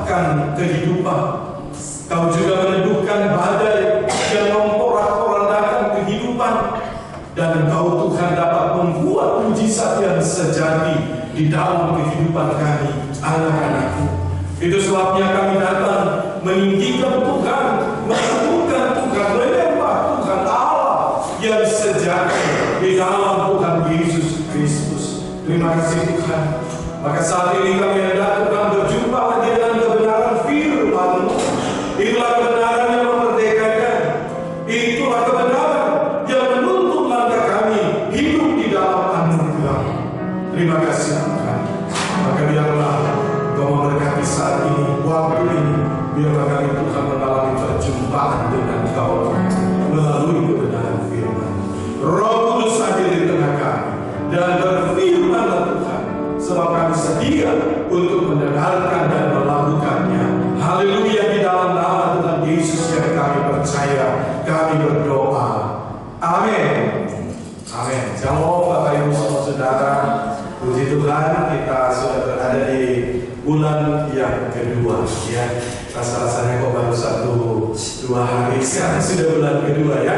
menciptakan kehidupan. Kau juga meneduhkan badai yang memporak-porandakan kehidupan. Dan Kau Tuhan dapat membuat mujizat yang sejati di dalam kehidupan kami, anak-anak-Mu. Itu sebabnya kami datang meninggikan Tuhan, menyembahkan Tuhan, menyembah Tuhan Allah yang sejati di dalam Tuhan Yesus Kristus. Terima kasih Tuhan. Maka saat ini kami hendak Tuhan berjumpa lagi dengan kebenaran firman-Mu. Itulah kebenaran yang memerdekakan. Itulah kebenaran yang menuntut langkah kami hidup di dalam anugerah. Terima kasih Tuhan. Maka biarlah Kau memberkati saat ini, waktu ini. Biarlah kami Tuhan mengalami perjumpaan dengan Kau melalui kebenaran firman. Roh Kudus hadir di tengah kami dan berfirmanlah Tuhan, sebab kami sedia untuk mendengarkan dan melakukannya. Haleluya. Di dalam nama Tuhan Yesus yang kami percaya, kami berdoa. Amin. Amin. Shalom Bapak Ibu Saudara. Puji Tuhan, kita sudah berada di bulan yang kedua, ya. Rasa-rasanya kok baru 1-2 hari sekarang sudah bulan kedua, ya.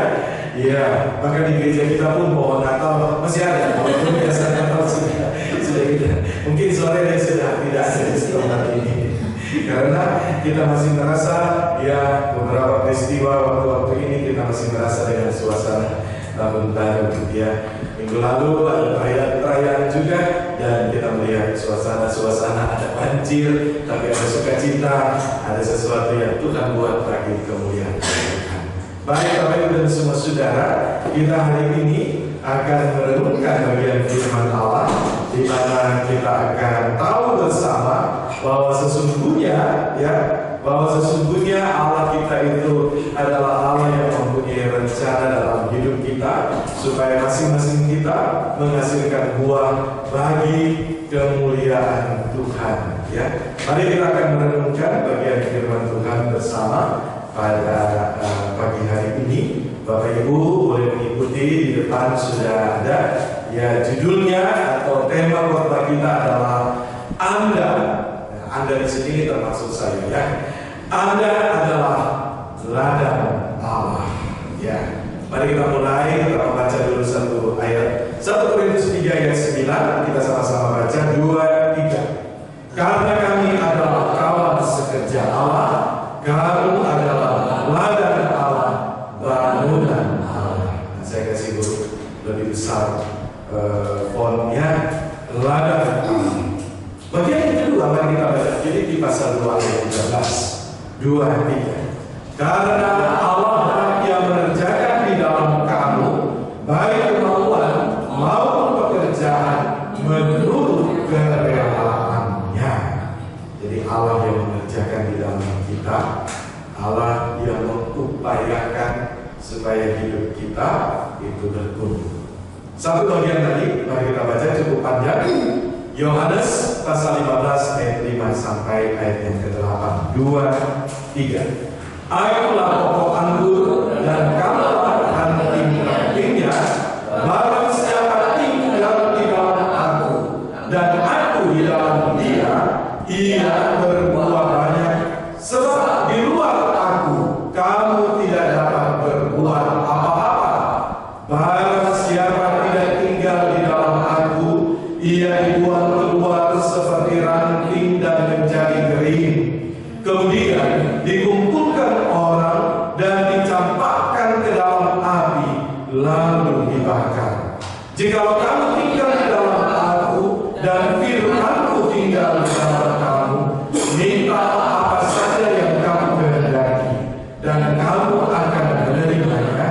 Iya, bahkan di gereja kita pun pohon Natal masih ada. Walaupun biasanya Natal sudah kita, mungkin sore dia sudah tidak ada di tempat ini. Karena kita masih merasa, ya, beberapa peristiwa waktu-waktu ini kita masih merasa dengan suasana tahun baru, ya. Minggu lalu ada perayaan juga, dan kita melihat suasana ada banjir, tapi ada sukacita, ada sesuatu yang Tuhan buat bagi kemuliaan Tuhan. Baik Bapak Ibu dan semua saudara, kita hari ini akan merenungkan bagian firman Allah, di mana kita akan tahu bersama bahwa sesungguhnya, ya, Allah kita itu adalah Allah yang mempunyai rencana dalam hidup kita, supaya masing-masing kita menghasilkan buah bagi kemuliaan Tuhan, ya. Mari kita akan merenungkan bagian firman Tuhan bersama pada pagi hari ini. Bapak Ibu boleh mengikuti, di depan sudah ada, ya, judulnya atau tema khotbah kita adalah Anda di sini termasuk saya, ya. Anda adalah ladang Allah, ya. Mari kita mulai, kita membaca dulu satu ayat. 1 Korintus 3 ayat 9, kita sama-sama baca 2-3. Karena kami adalah kawan sekerja Allah, kamu adalah ladang Allah, bangunan Allah. Saya kasih huruf lebih besar fontnya, ladang Allah. Bagian yang kedua mari kita baca. Jadi di pasal 2 ayat 13. 2-3. Karena Allah yang mengerjakan di dalam kamu baik kemauan maupun pekerjaan menurut kerelaannya. Jadi Allah yang mengerjakan di dalam kita, Allah yang mengupayakan supaya hidup kita itu bertumbuh. Satu bagian tadi, mari kita baca, cukup panjang. Yohanes pasal 15 ayat 5 sampai ayat yang ke-8. 2-3. Akulah pokok anggur dan kamulah ranting-rantingnya. Barang siapa tinggal di dalam aku dan aku di dalam dia, ia berbuah banyak. Sebab di luar aku kamu tidak dapat berbuat apa-apa. Barang siapa tidak tinggal di dalam aku, ia dibuang keluar seperti ranting dan menjadi kering. Kemudian dikumpulkan orang dan dicampakkan ke dalam api, lalu dibakar. Jikalau kamu tinggal di dalam aku dan firman-Ku tinggal di dalam kamu, minta apa saja yang kamu kehendaki, dan kamu akan menerimanya.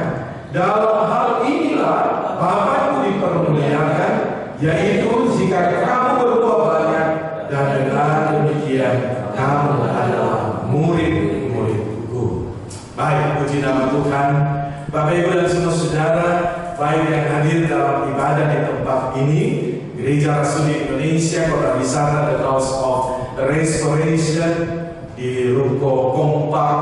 Dalam hal inilah Bapa-Ku dipermuliakan, yaitu jika kamu berbuah banyak, dan dengan demikian kamu adalah murid-murid-Ku. Baik, puji nama Tuhan. Bapak Ibu dan semua saudara, baik yang hadir dalam ibadah di tempat ini, Gereja Rasuli Indonesia, Kota Wisata The House of Restoration di Ruko Kompak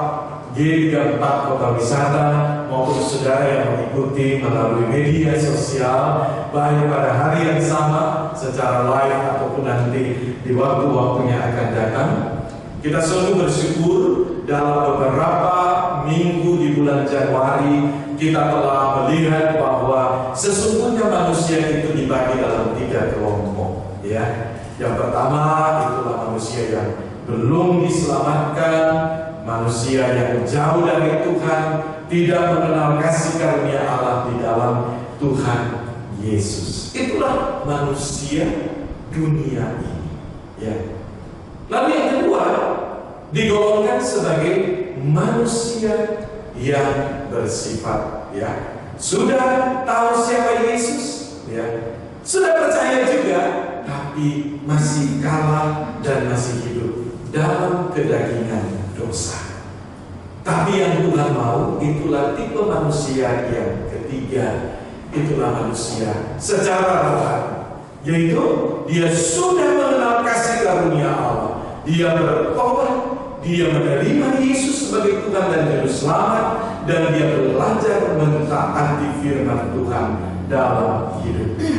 G34 Kota Wisata, maupun saudara yang mengikuti melalui media sosial, baik pada hari yang sama secara live ataupun nanti di waktu-waktunya akan datang. Kita sungguh bersyukur dalam beberapa minggu di bulan Januari kita telah melihat bahwa sesungguhnya manusia itu dibagi dalam 3 kelompok, ya. Yang pertama itulah manusia yang belum diselamatkan, manusia yang jauh dari Tuhan, tidak mengenal kasih karunia Allah di dalam Tuhan Yesus. Itulah manusia dunia ini, ya. Lalu yang kedua digolongkan sebagai manusia yang bersifat, ya, sudah tahu siapa Yesus, ya, sudah percaya juga, tapi masih kalah dan masih hidup dalam kedagingan dosa. Tapi yang Tuhan mau itulah tipe manusia yang ketiga, itulah manusia secara rohani, yaitu dia sudah mengenal kasih karunia Allah, dia bertobat, dia menerima Yesus sebagai Tuhan dan Juru Selamat, dan dia belajar mentaati firman Tuhan dalam hidupnya.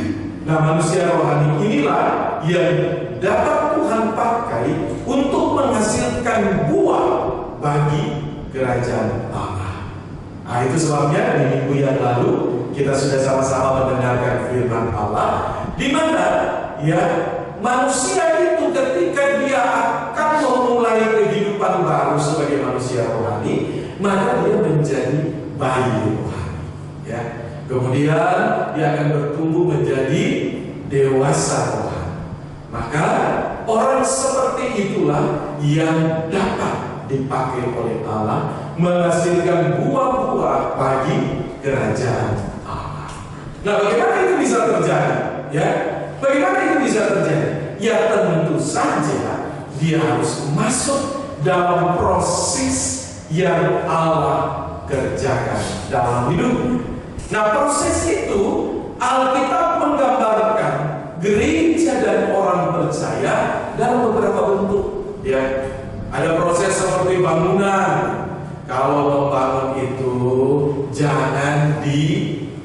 Nah, manusia rohani inilah yang dapat Tuhan pakai untuk menghasilkan buah bagi kerajaan Allah. Nah, itu sebabnya di minggu yang lalu kita sudah sama-sama mendengarkan firman Allah, di mana, ya, manusia itu ketika dia akan memulai kehidupan baru sebagai manusia rohani, maka dia menjadi bayi rohani, ya. Kemudian dia akan bertumbuh menjadi dewasa rohani. Maka orang seperti itulah yang dapat dipakai oleh Allah menghasilkan buah-buah bagi kerajaan Allah. Nah, bagaimana itu bisa terjadi? Ya, bagaimana itu bisa terjadi? Ya, tentu saja dia harus masuk dalam proses yang Allah kerjakan dalam hidupnya. Nah, proses itu Alkitab menggambarkan gereja dan orang percaya dalam beberapa bentuk, ya. Ada proses seperti bangunan. Kalau membangun itu jangan di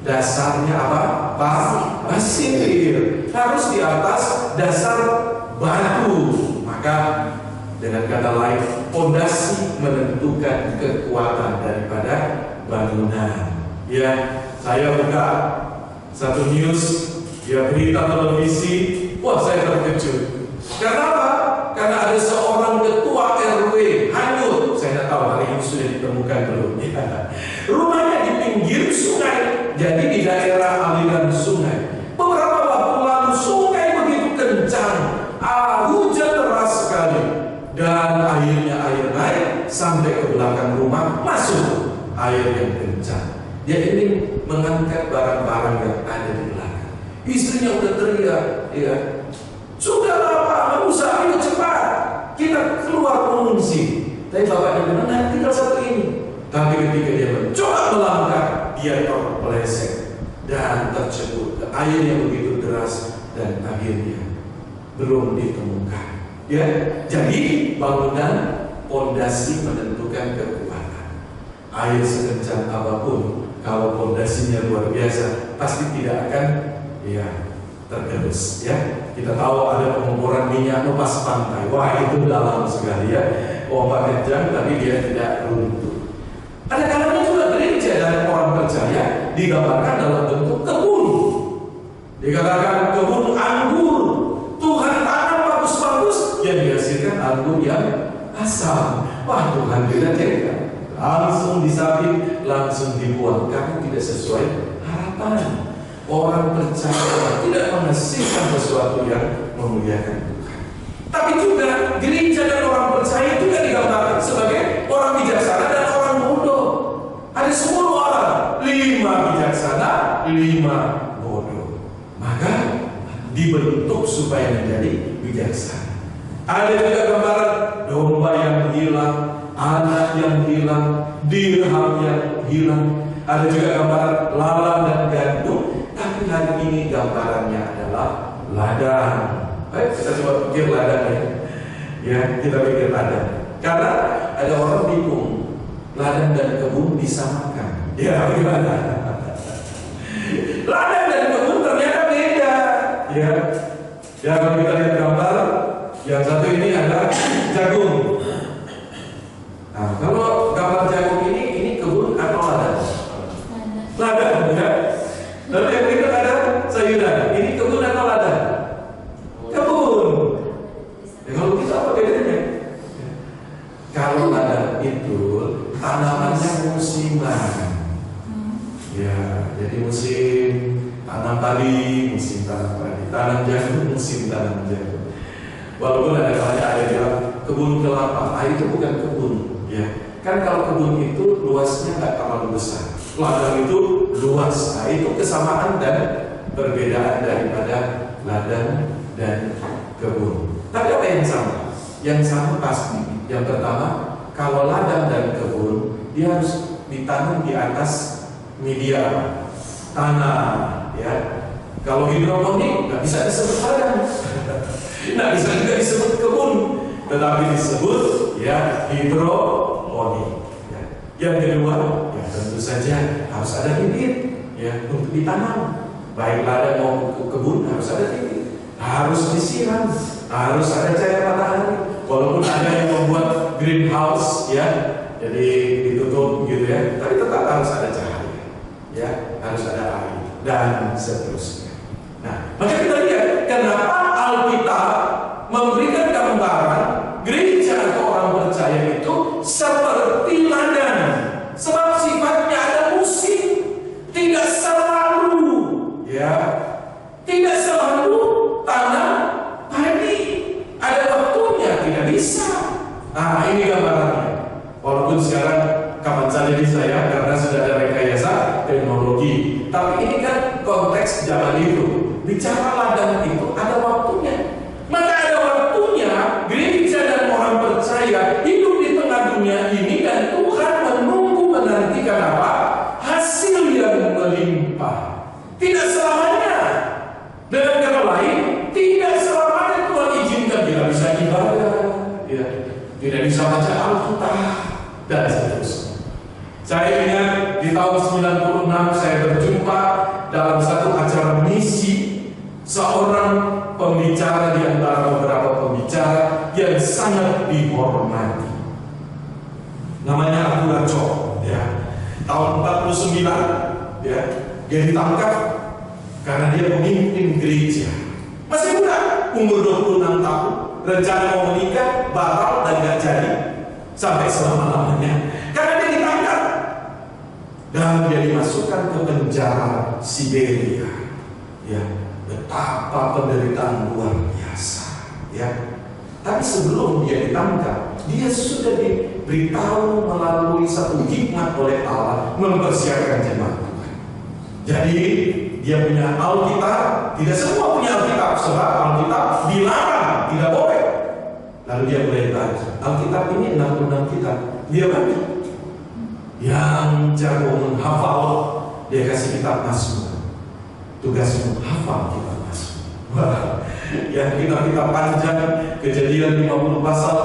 dasarnya apa? Pasir. Harus di atas dasar batu. Maka dengan kata lain, fondasi menentukan kekuatan daripada bangunan. Ya, saya buka satu news, ya, berita televisi, wah, saya terkejut. Karena apa? Karena ada seorang ketua RW hanyut. Saya tidak tahu hari ini sudah ditemukan belum. Ya. Rumahnya di pinggir sungai, jadi di daerah aliran sungai. Beberapa waktu lalu sungai begitu kencang, hujan deras sekali, dan akhirnya air naik sampai ke belakang rumah, masuk air yang kencang. Dia ingin mengangkat barang-barang yang ada di belakang. Istrinya udah teriak, ya, sudahlah Pak, nggak usah, ayo cepat, kita keluar mengungsi. Tapi bapaknya bilang, nah, tinggal satu ini. Tapi ketika dia mencoba melangkah, dia terpeleset dan tercebur ke air yang begitu deras, dan akhirnya belum ditemukan. Ya, jadi bangunan pondasi menentukan kekuatan. Air sekencang apapun, kalau pondasinya luar biasa, pasti tidak akan, ya, tergerus. Ya, kita tahu ada pengukuran minyak lepas pantai. Wah, itu dalam sekali, ya. Ombak kencang, tapi dia tidak runtuh. Ada kalanya juga gereja dan orang percaya digambarkan dalam bentuk kebun. Dikatakan kebun anggur. Tuhan tanam bagus-bagus, yang dihasilkan anggur yang asam. Wah, Tuhan tidak tega. Langsung disabit, langsung dibuang karena tidak sesuai harapan. Orang percaya tidak menghasilkan sesuatu yang memuliakan Tuhan. Tapi juga gereja dan orang percaya juga digambarkan sebagai orang bijaksana dan orang bodoh. Ada 10 orang, 5 bijaksana, 5 bodoh. Maka dibentuk supaya menjadi bijaksana. Ada juga gambaran domba yang hilang, anak yang hilang, dirham yang hilang. Ada juga gambaran lalang dan gandum. Tapi hari ini gambarannya adalah ladang. Baik, kita coba pikir ladang, ya. Ya, kita pikir ladang. Karena ada orang bingung, ladang dan kebun disamakan. Ya, bagaimana? Ladang dan kebun ternyata beda. Ya, kalau kita lihat gambar, yang satu ini adalah jagung. tanamannya musiman. Ya, jadi musim tanam padi, musim tanam padi, tanam jagung, musim tanam jagung. Walaupun ada kalanya ada bilang kebun kelapa, itu bukan kebun, ya. Kan kalau kebun itu luasnya nggak terlalu besar, ladang itu luas. Itu kesamaan dan perbedaan daripada ladang dan kebun. Tapi apa yang sama? Yang sama pasti. Yang pertama, kalau ladang dan kebun dia harus ditanam di atas media tanah, ya. Kalau hidroponik nggak bisa disebut ladang, nggak bisa juga disebut kebun, tetapi disebut ya hidroponik. Ya. Yang kedua, ya tentu saja harus ada bibit, ya, untuk ditanam. Baik ladang maupun kebun harus ada bibit, harus disiram, harus ada cahaya matahari. Walaupun ada yang membuat greenhouse, ya, jadi ditutup gitu ya, tapi tetap harus ada cahaya. Ya, harus ada air dan seterusnya. Nah, maka kita lihat kenapa Alkitab memberikan gambaran gereja atau orang percaya itu seperti ladang, sebab sifatnya ada musim, tidak selalu, ya, tidak selalu tanam padi, ada waktunya, tidak bisa. Nah, ini gambarannya. Walaupun sekarang kapan saja bisa ya, karena sudah ada rekayasa teknologi. Tapi ini kan konteks zaman itu. Bicara ladang itu ada waktunya. Maka ada waktunya gereja dan orang percaya hidup di tengah dunia ini, dan Tuhan menunggu menantikan apa? Hasil yang melimpah. Tidak selamanya. Dengan kata lain, tidak selamanya Tuhan izinkan kita bisa ibadah, ya, tidak bisa baca Alkitab dan seterusnya. Saya ingat di tahun 96 saya berjumpa dalam satu acara misi seorang pembicara di antara beberapa pembicara yang sangat dihormati. Namanya Abu Raco, ya. Tahun 49, ya, dia ditangkap karena dia pemimpin gereja. Masih muda, umur 26 tahun, rencana mau menikah, batal dan gak jadi sampai selama-lamanya. Karena dia ditangkap dan dia dimasukkan ke penjara Siberia. Ya, betapa penderitaan luar biasa, ya. Tapi sebelum dia ditangkap, dia sudah diberitahu melalui satu hikmat oleh Allah mempersiapkan jemaat Tuhan. Jadi dia punya Alkitab, tidak semua punya Alkitab, sebab Alkitab dilarang, tidak boleh. Lalu dia mulai baca. Alkitab ini 66 kitab, dia baca. Yang jago menghafal, dia kasih kitab Mazmur. Tugasmu hafal kitab Mazmur. Wah, yang kitab-kitab panjang, Kejadian 50 pasal,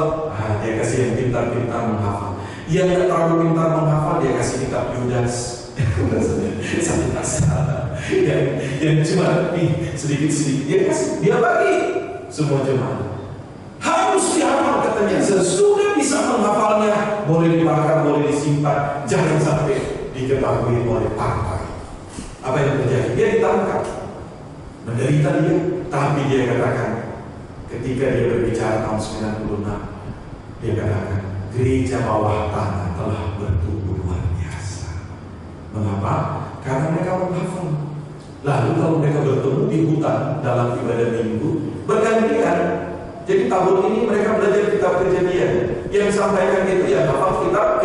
dia kasih yang pintar-pintar menghafal. Yang tidak terlalu pintar menghafal, dia kasih kitab Yudas. Satu pasal. Yang cuma sedikit-sedikit, dia kasih, dia bagi semua jemaat. Harus dihafal katanya. Sesudah bisa menghafalnya, boleh dibakar, boleh disimpan, jangan sampai diketahui oleh partai. Apa yang terjadi? Dia ditangkap, menderita dia, tapi dia katakan, ketika dia berbicara tahun 96, dia katakan, gereja bawah tanah telah bertumbuh luar biasa. Mengapa? Karena mereka menghafal. Lalu kalau mereka bertemu di hutan dalam ibadah minggu, bergantian. Jadi tahun ini mereka belajar kitab Kejadian. Yang sampaikan itu ya hafal kitab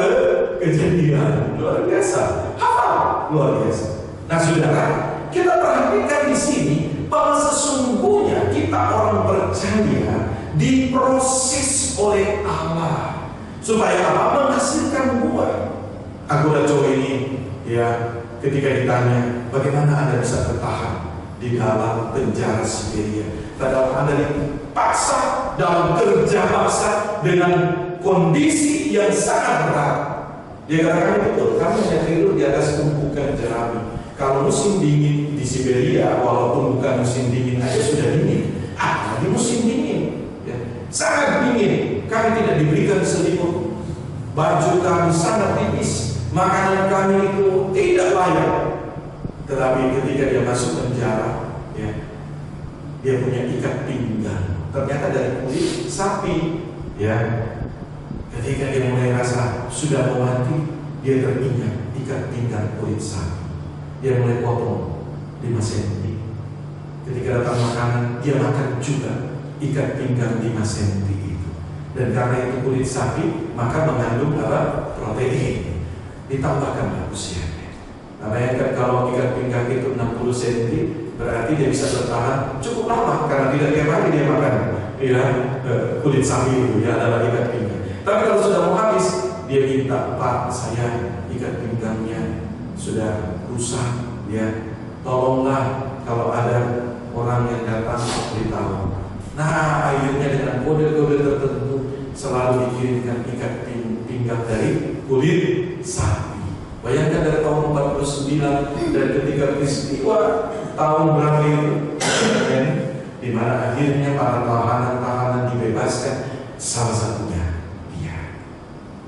Kejadian. Luar biasa. Hafal. Luar biasa. Nah saudara, kita perhatikan di sini bahwa sesungguhnya kita orang percaya diproses oleh Allah supaya apa? Menghasilkan buah. Anggota cowok ini, ya, ketika ditanya bagaimana Anda bisa bertahan di dalam penjara Siberia, padahal Anda dipaksa dalam kerja paksa dengan kondisi yang sangat berat. Dia katakan betul, kami hanya tidur di atas tumpukan jerami. Kalau musim dingin di Siberia, walaupun bukan musim dingin aja sudah dingin, di musim dingin, ya, sangat dingin. Kami tidak diberikan selimut, baju kami sangat tipis, makanan kami itu tidak layak. Tetapi ketika dia masuk penjara, ya, dia punya ikat pinggang, ternyata dari kulit sapi, ya. Ketika dia mulai rasa sudah mau mati, dia teringat ikat pinggang kulit sapi. Dia mulai potong 5 cm. Ketika datang makanan, dia makan juga ikat pinggang 5 cm itu. Dan karena itu kulit sapi, maka mengandung apa? Protein. Ditambahkanlah usianya. Nah, bayangkan kalau ikat pinggang itu 60 cm, berarti dia bisa bertahan cukup lama karena tidak tiap hari dia makan kulit sapi itu ya adalah ikat pinggang. Tapi kalau sudah mau habis, dia minta, Pak, saya ikat pinggangnya sudah rusak, ya, tolonglah kalau ada orang yang datang beritahu. Nah, akhirnya dengan kode-kode tertentu selalu dikirimkan ikat pinggang dari kulit sapi. Bayangkan dari tahun 49 dan ketika peristiwa tahun berapa itu, di mana akhirnya para tahanan-tahanan dibebaskan, salah satunya dia.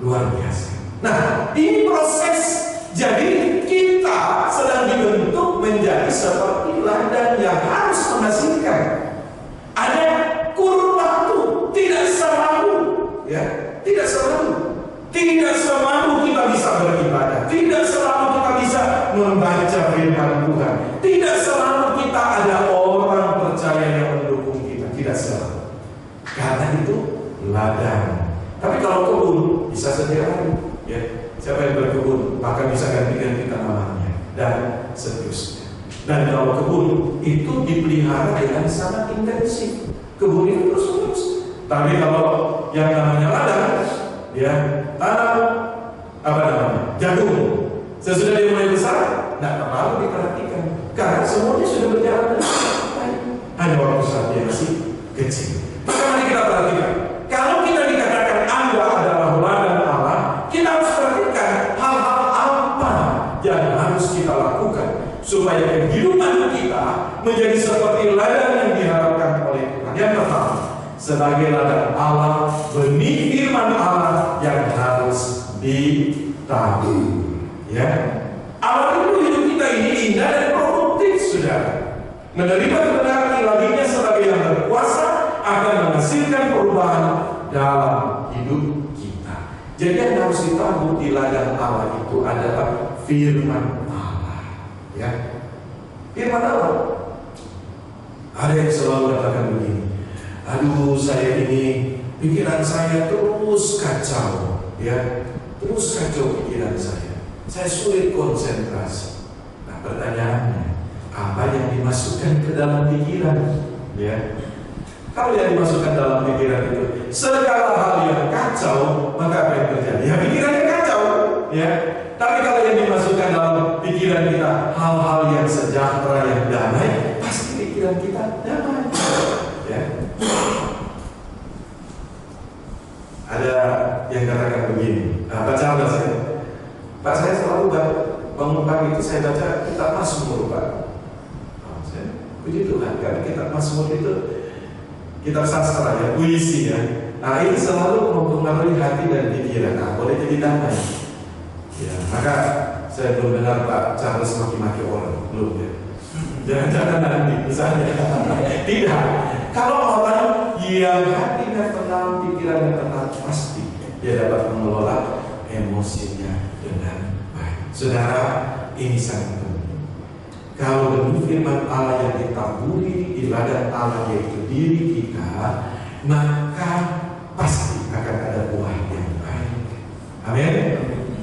Luar biasa. Nah, ini proses. Jadi kita sedang dibentuk menjadi seperti ladang yang harus menghasilkan. Ada kurun waktu, tidak selalu, ya, tidak selalu. Tidak selalu kita bisa beribadah. Tidak selalu kita bisa membaca firman Tuhan. Tidak selalu kita ada orang percaya yang mendukung kita. Tidak selalu. Karena itu ladang. Tapi kalau kebun bisa setiap hari, ya. Siapa yang berkebun maka bisa ganti-ganti tanamannya dan seterusnya. Dan kalau kebun itu dipelihara dengan sangat intensif, kebun itu terus-terus. Tapi kalau yang namanya ladang, ya, tanam apa namanya, jagung, sesudah dia mulai besar, tidak terlalu diperhatikan karena semuanya sudah berjalan dengan baik. Hanya waktu saat dia masih kecil. Maka mari kita perhatikan. Kalau kita dikatakan Anda adalah ladang Allah, kita harus perhatikan hal-hal apa yang harus kita lakukan supaya kehidupan kita menjadi seperti ladang yang diharapkan oleh Tuhan. Yang pertama, sebagai ladang Allah, benih firman Allah yang harus ditabur. Ya, Allah itu hidup kita ini indah dan produktif, saudara. Menerima kebenaran ilahinya sebagai yang berkuasa akan menghasilkan perubahan dalam hidup kita. Jadi yang harus ditabur di ladang Allah itu adalah firman Allah. Ya, firman Allah. Ada yang selalu katakan begini, aduh saya ini pikiran saya terus kacau, ya, terus kacau pikiran saya sulit konsentrasi. Nah, pertanyaannya, apa yang dimasukkan ke dalam pikiran? Ya, kalau yang dimasukkan dalam pikiran itu segala hal yang kacau, maka apa yang terjadi? Ya, pikirannya kacau, ya. Tapi kalau yang dimasukkan dalam pikiran kita hal-hal yang sejahtera, yang damai, pasti pikiran kita damai. Ya. Ada yang katakan begini, baca saya. Pak, saya selalu bangun pagi itu saya baca kitab Mazmur, Pak. Puji Tuhan, karena kitab Mazmur itu kitab sastra, ya, puisi, ya. Nah, ini selalu mempengaruhi hati dan pikiran. Nah, boleh jadi damai. Ya, maka saya belum dengar Pak Charles maki-maki orang, belum, ya. Jangan-jangan nanti, misalnya. Tidak. Kalau orang yang hatinya tenang, pikirannya tenang, pasti dia dapat mengelola emosinya dengan baik. Saudara, ini sangat penting. Kalau benih firman Allah yang ditaburi di ladang Allah, yaitu diri kita, maka pasti akan ada buah yang baik. Amin.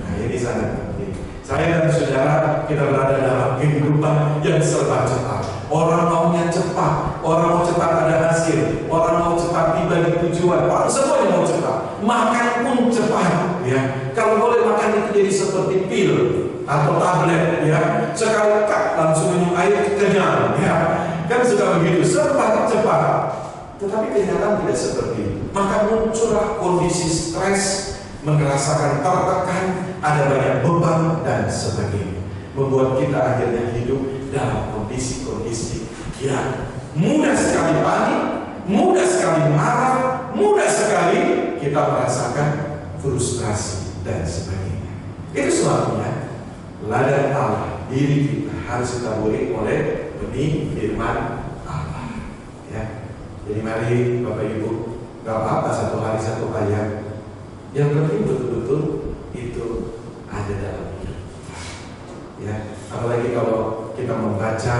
Nah, ini sangat penting. Saya dan saudara, kita berada dalam kehidupan yang serba cepat. Orang maunya cepat, orang mau cepat ada hasil, orang mau cepat tiba di tujuan, orang semuanya mau cepat. Makan pun cepat, ya. Kalau boleh makan itu jadi seperti pil atau tablet, ya. Sekali kak langsung minum air kenyang, ya. Kan suka begitu, serba cepat. Tetapi kenyataan tidak seperti itu. Maka muncullah kondisi stres, merasakan tertekan, ada banyak beban dan sebagainya, membuat kita akhirnya hidup dalam kondisi-kondisi yang mudah sekali panik, mudah sekali marah, mudah sekali kita merasakan frustrasi dan sebagainya. Itu sebabnya ladang Allah, diri kita harus ditaburi oleh benih firman Allah. Ya, jadi mari Bapak Ibu, gak apa-apa satu hari satu ayat. Yang penting betul-betul itu ada dalam kalau kita membaca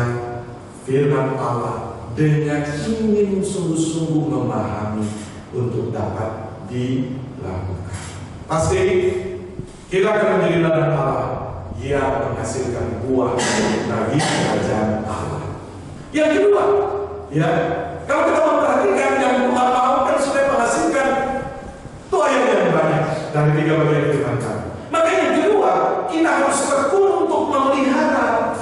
firman Allah dengan ingin sungguh-sungguh memahami untuk dapat dilakukan. Pasti kita akan menjadi ladang Allah yang menghasilkan buah bagi kerajaan Allah. Yang kedua, ya, kalau kita memperhatikan yang Tuhan maukan supaya menghasilkan tuah yang banyak dari 3 bagian firman kami. Maka yang kedua, kita harus tekun untuk memelihara.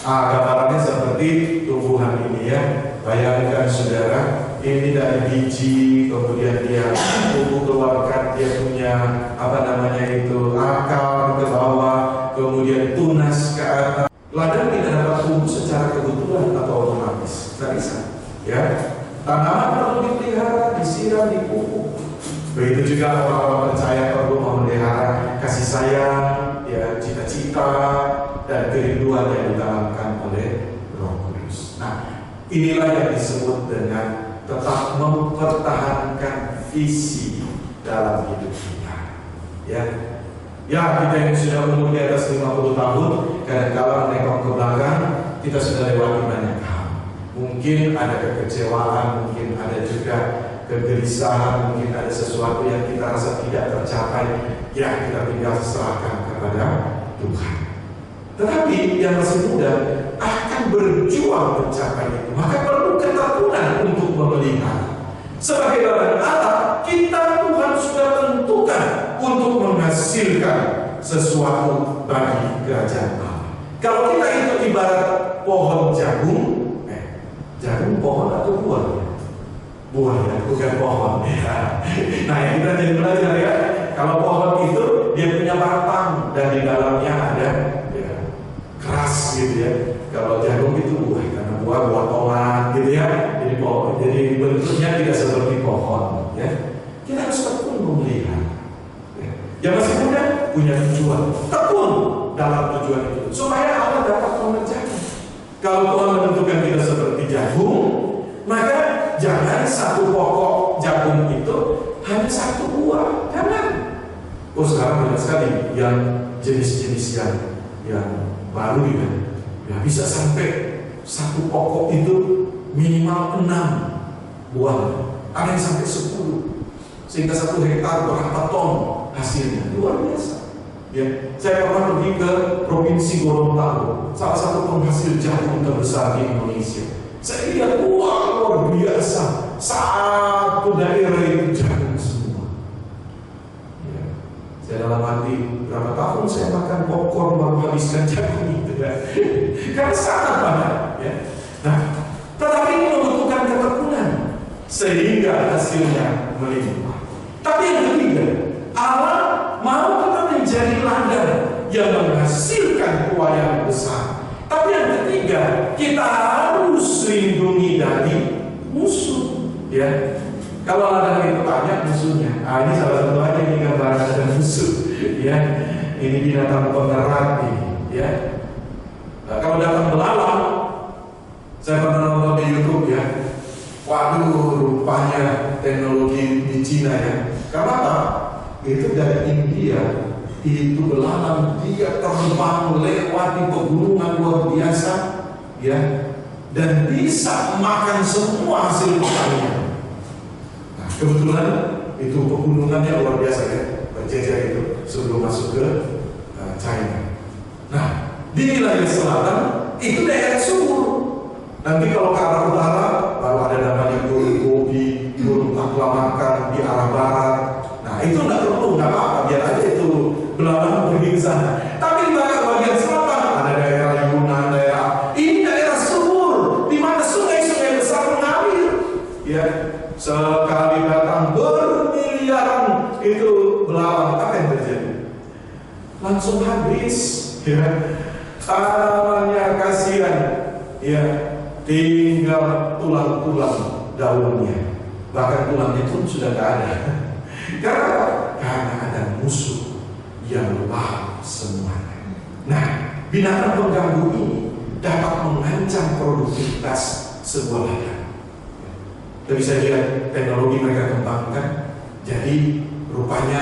Gambarannya seperti tumbuhan ini ya. Bayangkan saudara, ini dari biji, kemudian dia tumbuh keluarkan, dia punya akar ke bawah, kemudian tunas ke atas. Ladang tidak dapat tumbuh secara kebetulan atau otomatis, tidak bisa. Ya, tanaman perlu dipelihara, disiram, dipupuk. Begitu juga orang-orang percaya perlu memelihara kasih sayang, ya, cita-cita dan kerinduan yang ditanamkan oleh Roh Kudus. Nah, inilah yang disebut dengan tetap mempertahankan visi dalam hidup kita. Ya, kita yang sudah umur di atas 50 tahun, kadang-kala menengok ke belakang, kita sudah lewati banyak hal. Mungkin ada kekecewaan, mungkin ada juga kegelisahan, mungkin ada sesuatu yang kita rasa tidak tercapai. Ya, kita tinggal serahkan kepada Tuhan. Tetapi yang masih muda akan berjuang mencapai itu, maka perlu ketekunan untuk memelihara. Sebagai ladang Allah, kita Tuhan sudah tentukan untuk menghasilkan sesuatu bagi kerajaan Allah. Kalau kita itu ibarat pohon jagung, jagung pohon atau buah? Buah ya, bukan pohon ya. Nah, yang kita jadi belajar ya, kalau pohon itu dia punya batang dan di dalamnya ada ya, keras gitu ya. Kalau jagung itu buah, karena buah tomat gitu ya. Jadi pohon, jadi bentuknya tidak seperti pohon ya. Kita harus tekun memelihara. Yang masih muda punya tujuan, tekun dalam tujuan itu supaya Allah dapat mengerjakan. Kalau Tuhan menentukan kita seperti jagung, maka jangan satu pokok jagung itu hanya satu buah, jangan. Oh, sekarang banyak sekali yang jenis-jenis yang baru ya bisa sampai satu pokok itu minimal 6 buah, ada yang sampai 10, sehingga 1 hektar berapa ton hasilnya, luar biasa. Ya, saya pernah pergi ke Provinsi Gorontalo, salah satu penghasil jagung terbesar di Indonesia. Saya lihat luar biasa, satu daerah itu jagung semua. Ya, saya dalam hati berapa tahun saya makan popcorn baru habiskan jagung itu kan? Karena sangat banyak. Ya. Nah, tetapi ini membutuhkan ketekunan sehingga hasilnya melimpah. Tapi yang ketiga, Allah mau kita menjadi ladang yang menghasilkan buah yang besar. Tapi yang ketiga, kita harus lindungi dari musuh. Ya, kalau ladang itu banyak musuhnya. Ini salah satu aja ini gambaran ada musuh. Ya, ini binatang pengerat ini. Ya, kalau datang belalang, saya pernah nonton di YouTube ya. Waduh, rupanya teknologi di Cina ya. Karena apa? Itu dari India, itu belalang dia terbang melewati pegunungan luar biasa, ya, dan bisa makan semua hasil pertanian. Nah, kebetulan itu pegunungannya luar biasa ya, berjejer itu sebelum masuk ke China. Nah, di wilayah selatan itu daerah subur. Nanti kalau ke arah utara, baru ada namanya burung gobi, burung taklamakan di arah barat. Nah, itu nggak perlu, nggak apa-apa, biar aja itu belalang pergi ke sana. Tapi di bagian selatan ada daerah Yunan, ini daerah subur, di mana sungai-sungai besar mengalir. Ya, sekali datang bermiliaran itu belalang, apa yang terjadi? Langsung habis, ya. Tanamannya kasihan, ya. Tinggal tulang-tulang daunnya, bahkan tulangnya pun sudah tidak ada. Karena ada musuh yang lahap semuanya. Nah, binatang pengganggu ini dapat mengancam produktivitas sebuah ladang. Kita bisa lihat teknologi mereka kembangkan. Jadi rupanya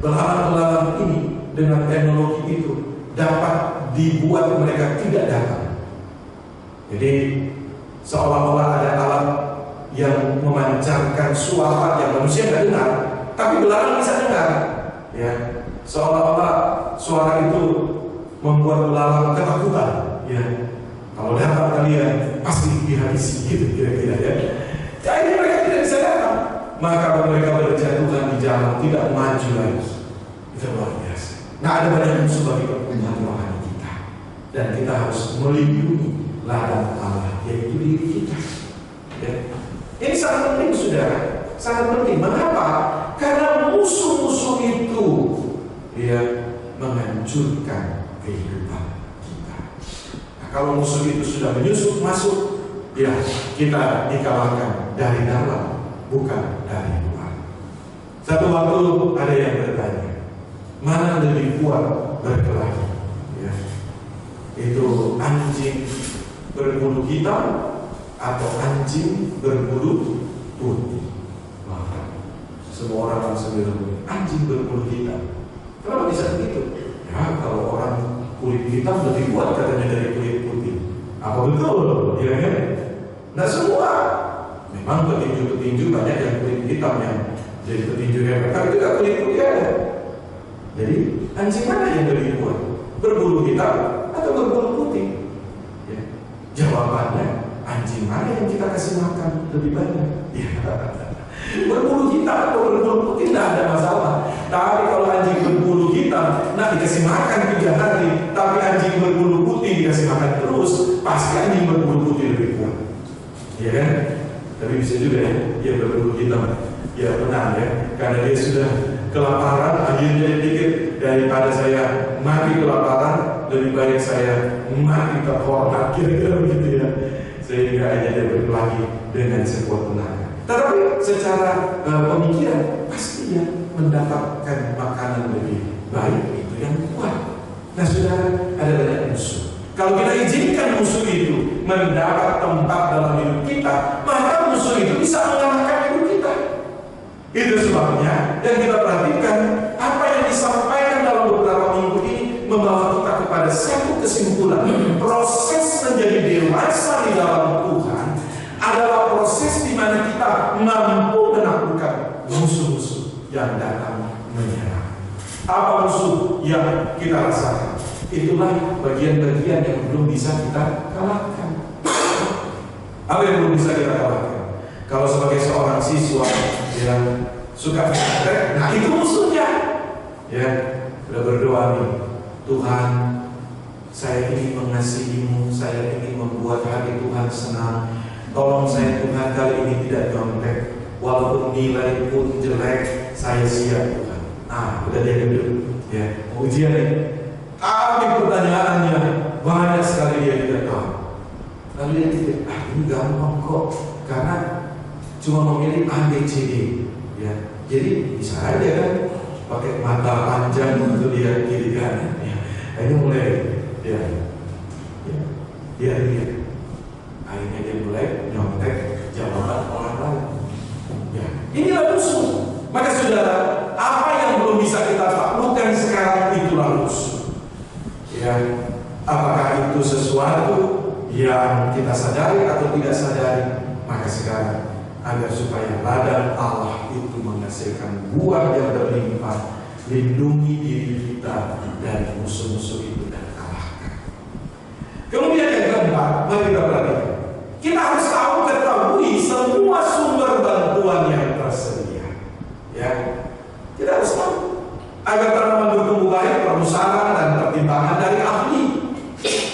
belalang-belalang ini dengan teknologi itu dapat dibuat mereka tidak datang. Jadi seolah-olah ada alat yang memancarkan suara yang manusia nggak dengar, tapi belalang bisa dengar. Ya, seolah-olah suara itu membuat belalang ketakutan. Ya, kalau datang kalian pasti dihabisi, gitu kira-kira ya. Jadi mereka tidak bisa datang, maka mereka berjatuhan di jalan, tidak maju lagi. Itu luar biasa. Nah, ada banyak musuh bagi pertumbuhan rohani kita, dan kita harus melindungi ladang Allah, yaitu diri kita. Ya. Ini sangat penting, saudara, sangat penting. Mengapa? Karena musuh-musuh itu ya menghancurkan kehidupan kita. Nah, kalau musuh itu sudah menyusup masuk, ya kita dikalahkan dari dalam, bukan dari luar. Satu waktu ada yang bertanya, mana lebih kuat berkelahi? Ya. Itu anjing berbulu hitam atau anjing berbulu putih? Maka semua orang langsung bilang anjing berbulu hitam. Kenapa bisa begitu? Ya, kalau orang kulit hitam lebih kuat katanya dari kulit putih. Apa betul? Ya kan? Nah, semua memang petinju-petinju banyak yang kulit hitam yang jadi petinju hebat, tapi juga kulit putih ada. Jadi anjing mana yang lebih kuat? Berbulu hitam atau berbulu putih? Ya. Jawabannya, anjing mana yang kita kasih makan lebih banyak? Ya. Berbulu hitam atau berbulu putih tidak ada masalah. Tapi kalau anjing berbulu hitam, nah dikasih makan 3 hari, tapi anjing berbulu putih dikasih makan terus, pasti anjing berbulu putih lebih kuat. Ya kan? Tapi bisa juga ya, dia berbulu hitam. Ya benar ya, karena dia sudah kelaparan, akhirnya dia pikir daripada saya mati kelaparan, lebih baik saya mati terhormat, kira-kira begitu ya. Sehingga aja dia berkelahi dengan sekuat tenaga. Tetapi secara pemikiran pasti dia mendapatkan makanan lebih baik, itu yang kuat. Nah, saudara, ada banyak musuh. Kalau kita izinkan musuh itu mendapat tempat dalam hidup kita, maka musuh itu bisa mengalahkan hidup kita. Itu sebabnya yang kita perhatikan, apa yang disampaikan dalam beberapa minggu ini membawa kita kepada satu kesimpulan. Proses menjadi dewasa di dalam Tuhan adalah proses di mana kita mampu menaklukkan musuh-musuh yang datang menyerang. Apa musuh yang kita rasakan? Itulah bagian-bagian yang belum bisa kita kalahkan. Apa yang belum bisa kita kalahkan? Kalau sebagai seorang siswa yang suka menyantet, nah itu musuhnya. Ya, sudah berdoa nih, Tuhan, saya ingin mengasihimu, saya ingin membuat hati Tuhan senang. Tolong saya Tuhan kali ini tidak nyontek, walaupun nilai pun jelek, saya siap Tuhan. Nah, udah dia duduk, ya, ujian nih. Tapi pertanyaannya banyak sekali dia tidak tahu. Lalu dia pikir, ini gampang kok, karena cuma memilih A, B, C, D. Ya, jadi bisa aja kan, pakai mata panjang untuk dia kiri kanan. Ya, ini mulai, dia akhirnya dia mulai nyontek jawaban orang lain. Ya, inilah musuh. Maka saudara, apa yang belum bisa kita taklukkan sekarang itulah musuh. Ya, apakah itu sesuatu yang kita sadari atau tidak sadari? Maka sekarang agar supaya ladang Allah itu menghasilkan buah yang berlimpah, lindungi diri kita dari musuh-musuh itu dan kalahkan. Kemudian yang keempat, mari kita perhatikan. Kita harus ketahui semua sumber bantuan yang tersedia. Ya, kita harus tahu. Agar tanaman bertumbuh baik perlu saran dan pertimbangan dari ahli.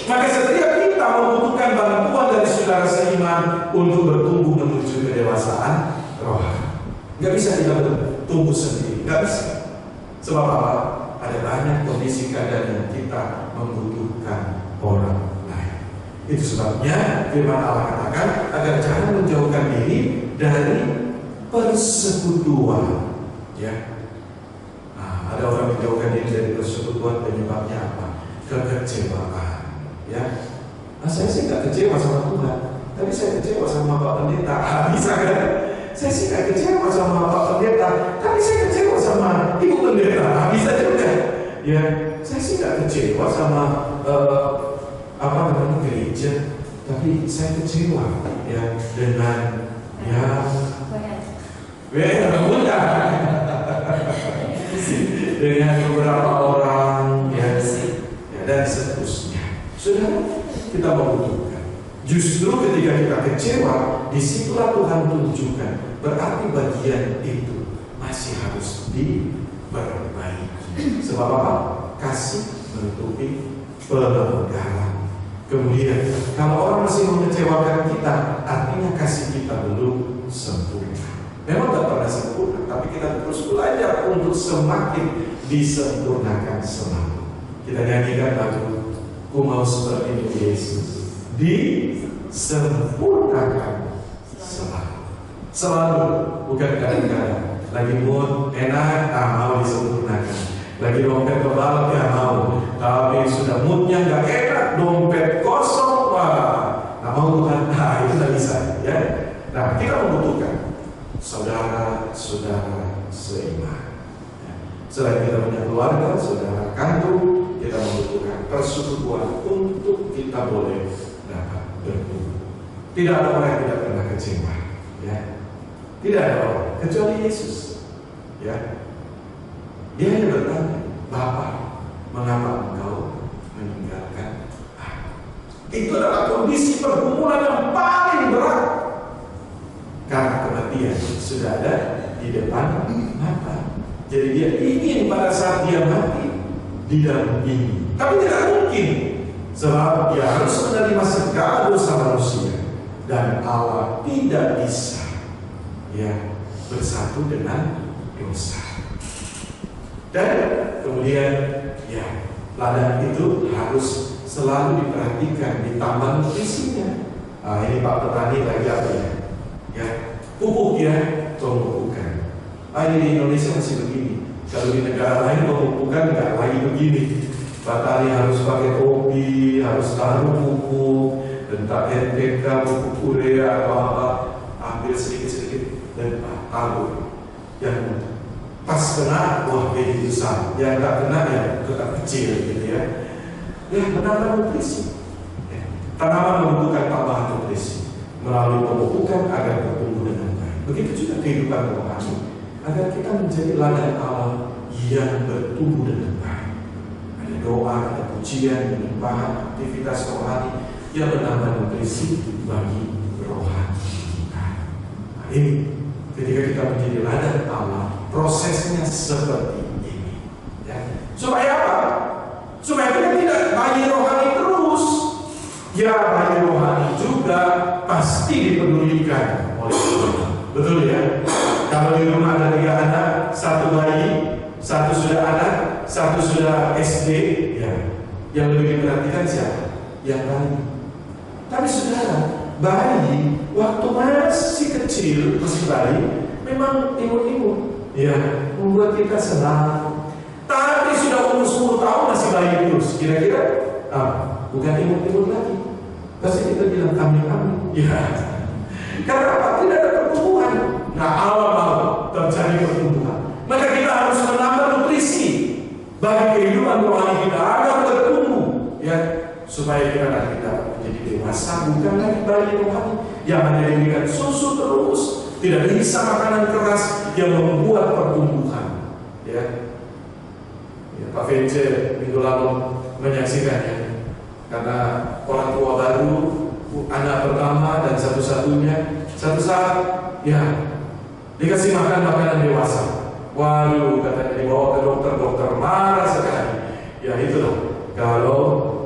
Maka setiap kita membutuhkan bantuan dari saudara seiman untuk bertumbuh menuju kedewasaan rohani. Gak bisa kita tumbuh sendiri, gak bisa. Sebab apa? Ada banyak kondisi keadaan yang kita membutuhkan orang lain. Itu sebabnya firman Allah katakan agar jangan menjauhkan diri dari persekutuan. Ya. Ada orang menjauhkan diri dari persekutuan, penyebabnya apa? Kekecewaan. Ya, nah, saya sih nggak kecewa sama Tuhan, tapi saya kecewa sama Pak Pendeta. Bisa kan? Saya sih nggak kecewa sama Pak Pendeta, tapi saya kecewa sama Ibu Pendeta. Bisa juga. Ya, saya sih nggak kecewa sama gereja, tapi saya kecewa ya dengan dengan beberapa orang ya, dan seterusnya. Saudara, kita membutuhkan. Justru ketika kita kecewa, disitulah Tuhan tunjukkan. Berarti bagian itu masih harus diperbaiki. Sebab apa? Kasih menutupi pelanggaran. Kemudian, kalau orang masih mengecewakan kita, artinya kasih kita belum sempurna. Memang tidak pernah sempurna, tapi kita terus belajar untuk semakin disempurnakan selalu. Kita nyanyikan lagu, "Ku mau seperti Yesus, disempurnakan selalu." Selalu, bukan kadang-kadang. Lagi mood enak, mau disempurnakan. Lagi dompet tebal, mau. Tapi sudah moodnya nggak enak, dompet kosong, mau Tuhan, itu nggak bisa, ya. Nah, kita membutuhkan saudara-saudara seiman. Selain kita punya keluarga, saudara kantor, kita membutuhkan persekutuan untuk kita boleh dapat bertumbuh. Tidak ada orang yang tidak pernah kecewa, ya. Tidak ada orang kecuali Yesus, ya. Dia hanya bertanya, "Bapa, mengapa engkau meninggalkan aku?" Itu adalah kondisi pergumulan yang paling berat, karena kematian sudah ada di depan mata. Jadi dia ingin pada saat dia mati didampingi, tapi tidak mungkin, sebab dia harus menerima segala dosa manusia, dan Allah tidak bisa bersatu dengan dosa. Dan kemudian ladang itu harus selalu diperhatikan, ditambah nutrisinya. Ini Pak petani lagi apa ya? Pupuk pemupukan. Ini di Indonesia masih begini. Kalau di negara lain pemupukan nggak lagi begini. Petani harus pakai topi, harus taruh pupuk, entah NPK, pupuk urea atau apa, ambil sedikit-sedikit dan taruh. Yang pas kena, jadi besar. Yang tak kena, tetap kecil, gitu ya. Menambah nutrisi. Tanaman membutuhkan tambahan nutrisi melalui pemupukan agar bertumbuh dengan baik. Begitu juga kehidupan rohani, agar kita menjadi ladang Allah yang bertumbuh dengan baik. Ada doa, ada pujian, penyembahan, aktivitas rohani yang menambah nutrisi bagi rohani kita. Ini ketika kita menjadi ladang Allah, prosesnya seperti ini, supaya apa? Supaya kita tidak bayi rohani terus. Bayi rohani juga pasti dipedulikan oleh Tuhan. Betul ya? Kalau di rumah ada 3 anak, 1 bayi, 1 sudah anak, 1 sudah SD, yang lebih diperhatikan siapa? Yang bayi. Tapi saudara, bayi waktu masih kecil, masih bayi, memang imut-imut. Membuat kita senang. Tapi sudah umur 10 tahun masih bayi terus. Kira-kira bukan imut-imut lagi. Pasti kita bilang amin-amin. Karena apa? Tidak ada pertumbuhan. Nah, Allah mau terjadi pertumbuhan. Maka kita harus menambah nutrisi bagi kehidupan rohani kita agar bertumbuh, supaya kita nanti dapat menjadi dewasa, bukan lagi bayi rohani yang hanya diberikan susu terus. Tidak bisa makanan keras yang membuat pertumbuhan. Pak VC minggu lalu menyaksikannya. Karena orang tua baru, anak pertama dan satu-satunya, satu saat dikasih makan makanan dewasa. Waduh, katanya dibawa ke dokter marah sekali. Itu loh, kalau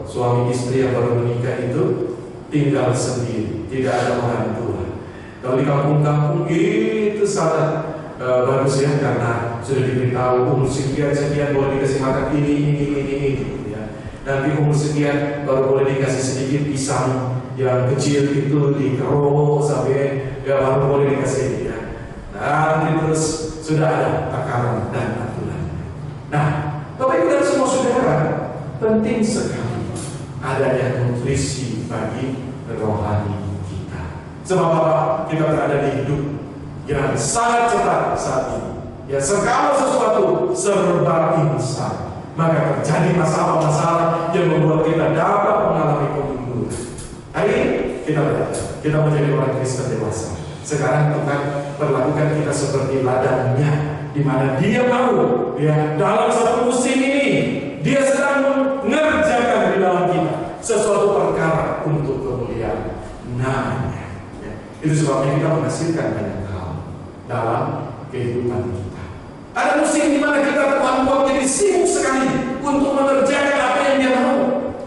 suami istri yang baru menikah itu tinggal sendiri, tidak ada orang tua. Kalau di kampung-kampung itu sangat bagus karena sudah diberitahu umur sekian boleh dikasih makan ini. Nanti umur sekian baru boleh dikasih sedikit pisang yang kecil itu dikerok sampai baru boleh dikasih Nanti terus sudah ada takaran dan aturan. Nah, Bapak Ibu dan semua saudara, penting sekali adanya nutrisi bagi rohani kita. Sebab apa? Kita berada di hidup yang sangat cepat saat ini. Segala sesuatu serba instan. maka terjadi masalah-masalah yang membuat kita dapat mengalami kemunduran. Hari ini kita belajar, kita menjadi orang Kristen dewasa. Sekarang Tuhan perlakukan kita seperti ladangnya, di mana Dia mau, ya, dalam satu musim ini Dia sedang mengerjakan di dalam kita sesuatu perkara untuk kemuliaan namanya. Ya. Itu sebabnya kita menghasilkan banyak hal dalam kehidupan kita. Ada musim di mana kita Tuhan buat jadi sibuk sekali untuk mengerjakan apa yang Dia mau.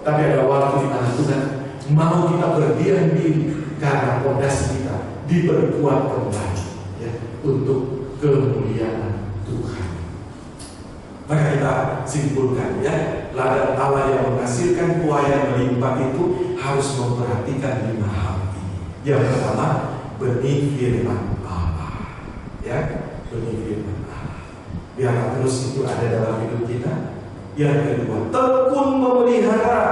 Tapi ada waktu di mana Tuhan mau kita berdiam diri karena fondasi kita diperkuat kembali, ya, untuk kemuliaan Tuhan. Maka kita simpulkan, ya, ladang Allah yang menghasilkan buah yang melimpah itu harus memperhatikan 5 hal ini. Yang pertama, benih firman Allah, ya, benih firman Allah. Biarlah terus itu ada dalam hidup kita. Yang kedua, tekun memelihara.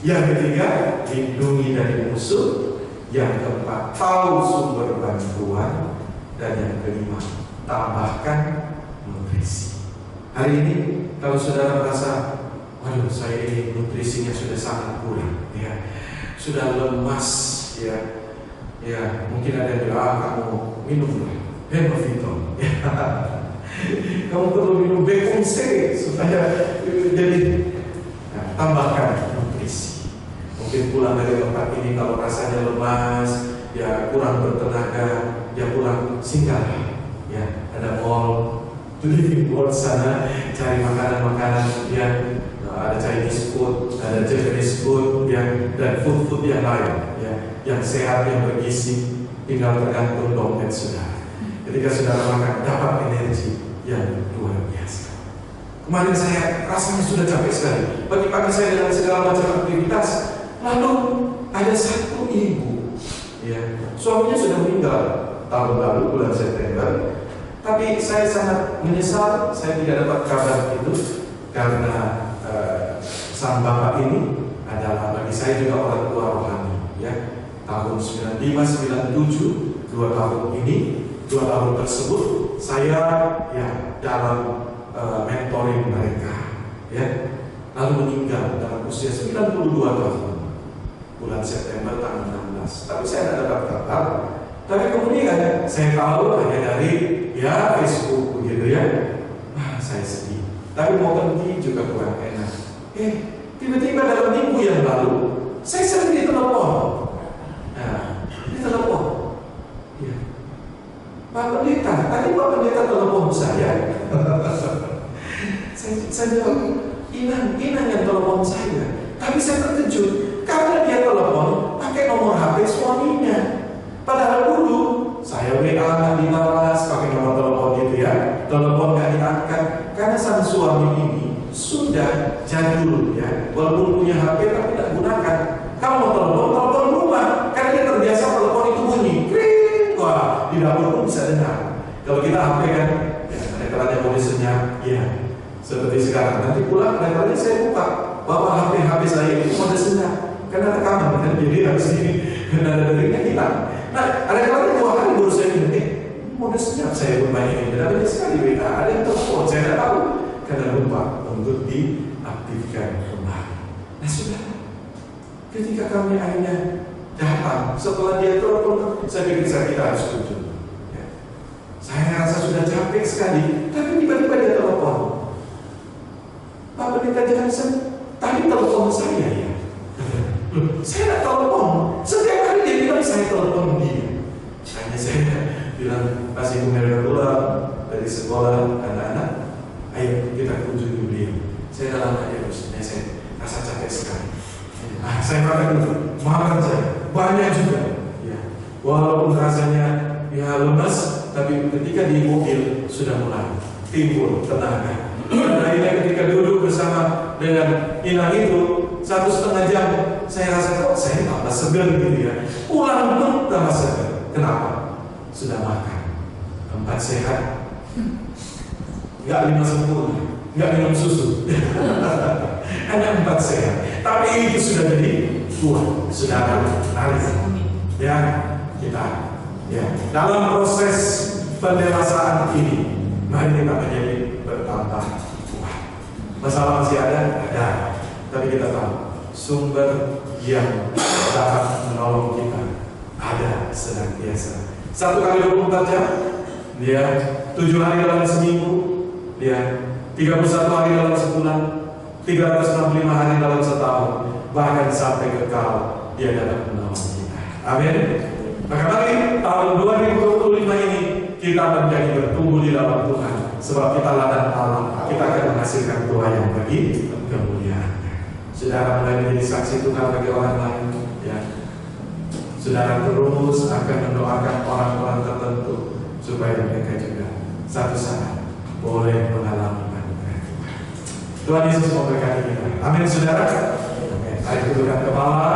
Yang ketiga, lindungi dari musuh. Yang keempat, tahu sumber bantuan. Dan yang kelima, tambahkan nutrisi. Hari ini kalau saudara merasa, waduh, saya ini nutrisinya sudah sangat kurang, ya, sudah lemas, ya, mungkin ada yang bilang, kamu minumlah Hemavitol, ya. Kamu perlu minum B-C supaya jadi, tambahkan nutrisi. Mungkin pulang dari tempat ini kalau rasanya lemas, ya, kurang bertenaga, ya, kurang, singgah, ya, ada mall, di mall sana cari makanan-makanan yang ada Chinese food, ada Japanese food, ya, dan food yang lain, ya, yang sehat, yang bergizi. Tinggal tergantung dompet saudara. Ketika saudara makan, dapat energi yang luar biasa. Kemarin saya rasanya sudah capek sekali. Pagi-pagi saya dengan segala macam aktivitas. Lalu ada satu ibu, ya, suaminya sudah meninggal tahun lalu bulan September. Tapi saya sangat menyesal saya tidak dapat kabar itu, karena sang bapak ini adalah bagi saya juga orang tua rohani, ya. Tahun 95-97, 2 tahun ini, 2 tahun tersebut saya, ya, dalam mentoring mereka, ya. Lalu meninggal dalam usia 92 tahun bulan September tanggal 16. Tapi saya tidak dapat kabar. Tapi kemudian saya tahu hanya dari, ya, Facebook begitu, ya. Saya sedih. Tapi mau pergi juga kurang enak. Tiba-tiba dalam minggu yang lalu saya sering ditelepon. Nah, ditelepon. Ya. Pak Pendeta, tadi Pak Pendeta telepon saya. Saya bilang, Inang yang telepon saya. Tapi saya terkejut karena dia telepon pakai nomor HP suaminya. Padahal dulu saya WA nggak dibalas, pakai nomor telepon gitu, ya, telepon nggak diangkat, karena sang suami ini sudah jadul, ya, walaupun punya HP tapi tidak gunakan. Kalau mau telepon rumah, karena dia terbiasa telepon itu bunyi, kring, wah, di dapur pun bisa dengar. Kalau kita HP kan, ya, ada kalanya mode senyap, ya, seperti sekarang. Nanti pulang, ada kalanya saya buka, bawa HP saya itu mode senyap, karena rekaman kan, jadi harus ini, karena ada detiknya hilang. Nah, ada kalanya 2 hari baru saya ingat, mode senyap saya bermain ini, dan ada sekali WA, ada yang telepon, saya tidak tahu, karena lupa untuk diaktifkan kembali. Nah, sudah, ketika kami akhirnya datang, setelah dia telepon, saya pikir kita harus kunjung. Ya. Saya rasa sudah capek sekali, tapi tiba-tiba dia telepon. Pak Pendeta Johnson, tadi telepon saya, ya. Saya tidak telepon. Setiap kali dia bilang saya telepon dia. Hanya saya bilang, pas Ibu Mary pulang dari sekolah anak-anak, ayo kita kunjungi beliau. Saya dalam hati saya rasa capek sekali. Saya makan dulu, makan saya banyak juga. Ya. Walaupun rasanya, ya, lemas, tapi ketika di mobil sudah mulai timbul tenaga. Dan akhirnya ketika duduk bersama dengan Inang itu 1,5 jam, saya rasa kok saya tambah segar gitu, ya. Pulang pun tambah segar. Kenapa? Sudah makan 4 sehat, nggak 5 sempurna, nggak minum susu, hanya 4 sehat. Tapi itu sudah jadi buah, sudah laris. Ya, kita, ya, dalam proses pendewasaan ini, mari kita menjadi bertambah buah. Masalah masih ada. Tapi kita tahu sumber yang dapat menolong kita ada senantiasa. 1 kali 24 jam, dia 7 hari dalam seminggu, dia 31 hari dalam sebulan, 365 hari dalam setahun, bahkan sampai kekal dia dapat menolong kita. Amin. Maka mari tahun 2025 ini kita menjadi bertumbuh di dalam Tuhan, sebab kita ladang Allah, kita akan menghasilkan doa yang bagi kemuliaan. Saudara mulai menjadi saksi Tuhan bagi orang lain, ya. Saudara terus akan mendoakan orang-orang tertentu supaya mereka juga satu saat boleh mengalami anugerah Tuhan. Tuhan Yesus memberkati kita. Amin, saudara. Mari tundukkan kepala.